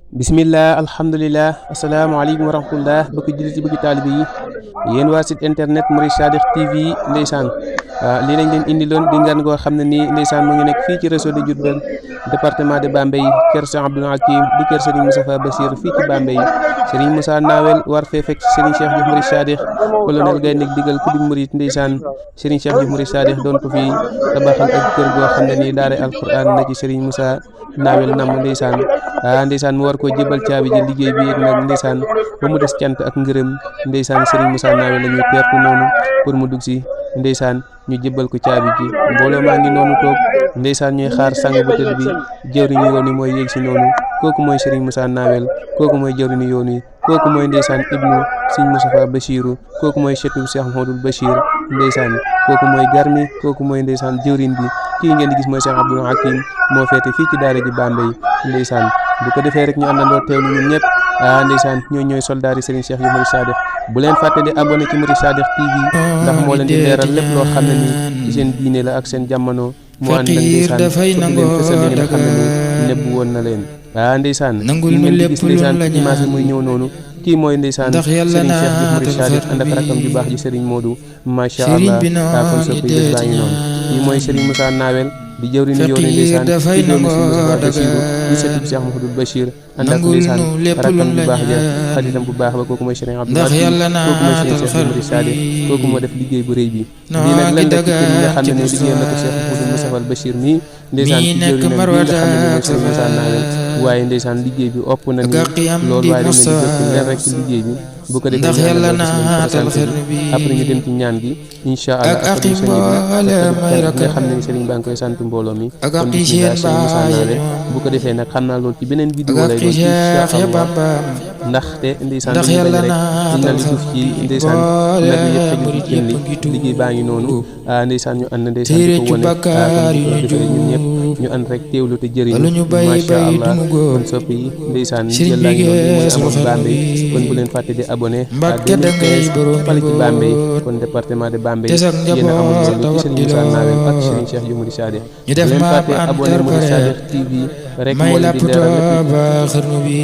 bismillah alhamdulillah asalaamaaleykum wa rahmatullah bëgg jullit yi bëgg taalibe yi yéen waa site internet mouride sadikh tv ndeysaan lii lañ leen indi loon di ngan goo xam ne nii ndeysaan mu ngi nekk fii ci réseau de Diourbel département de Bambey kër Cheikh Abdou di kër Serigne Moustapha Bassir fii ci Bambey Serigne Moussa Nawel war fee fekk Serigne Cheikh Diouf mouride sadikh colonel gay nekk digal ku di mouride ndeysaan Serigne Cheikh Diouf mouride sadikh doon ko fii tabaxal ak kër goo xam ne nii daara alquran na ci Serigne Moussa Nawel nam ndeysaan mu war koo jébal caabi ji liggéey bi nag ndeysaan ba mu des cant ak ngërëm ndeysaan Serigne Moussa Nawel la ñuy teertu noonu pour mu dugg si ndeysaan ñu jébal ko caabi ji mbooloo maa ngi noonu toog ndeysaan ñuy xaar sang bu tëdd bi jëwriñu yoon wi mooy yéeg si noonu kooku mooy Serigne Moussa Nawel kooku mooy jëwriñu yoon wi kooku mooy ndeysaan ibnu Serigne Moustapha Bassirou kooku mooy chetu Cheikh Mouhamadoul Bachir ndeysaan kooku mooy garmi kooku mooy ndeysaan jëwriñ bi kii ngeen di gis mooy Cheikh Abdou moo feete fii ci daara ji Bambey ndeysaan bu ko defee rek ñu àndandoo teewlu ñun ñëpp ndeysaan ñooy soldaar yi Serigne Cheikh yu mouride sadikh bu leen fàtte di abonné ci mouride sadikh TV ndax moo leen di leeral lépp loo xam ne nii ci seen diine la ak seen jamono mu ànd ak ndeysaan fëgg leen fësal li ngeen xam ne nii nebbu woon na leen ndeysaan kii ngeen di gis ndeysaan ci image muy ñëw noonu kii mooy ndeysaan Serigne Cheikh Diouf mouride sadikh ànd ak rakam ju baax ji Serigne Modou macha allah kon soppi bés baa ngi noonu kii mooy Serigne Moussa Nawel di jëwriñu yoonu ndeysaan di doomu Serigne Moustapha Bassirou di sëtu Cheikh Mouhamadoul Bachir ànd ak ndeysaan rakkam bu baax ja xaritam bu baax ba kooku mooy Serigne Abdou kooku mooy Serigne Cheikh mouride sadikh kooku moo def liggéey bu rëy bi lii nag lan la ci kër yi nga xam ne ne liggéeyal na ko Cheikh Mouhamadoul Moustapha Bachir nii ndeysaan ci jëwriñam bi nga xam ne ne mooy Serigne Moussa Nawel waaye ndeysaan liggéey bi ëpp na ni loolu waaye dañ leen di jël leen rek ci liggéey bi bu ko defee après ñu dem ci ñaan gi incha allah après ñu nga xam ne Serigne baa ngi koy sant mbooloo mi kon bismillah Serigne Moussa Nawel bu ko defee nag xam naa loolu ci beneen vidéo lay doon incha allah ndaxte ndeysaan dañu bañ rek ñu naan li duuf ci ndeysaan nag yëpp xëjul ci cin li liggéey baa ngi noonu ndeysaan ñu ànd ndeysaan di ko wane comme defee ñun ñëpp ñu ànd rek teewlu te jëriñu macha allah kon soppi yi ndeysaan jël laa ngi doon mooy amoon Bambey kon bu leen fàtte di abonné mbacke da ngay borom fale ci Bambey kon département de Bambey yéen a amul loolu ci Serigne Moussa Nawel ak Serigne Cheikh yu mouride sadikh ñu def leen ma fàtte abonné mouride sadikh TV rek moo may leen la di leeral lépp ba xarnu bi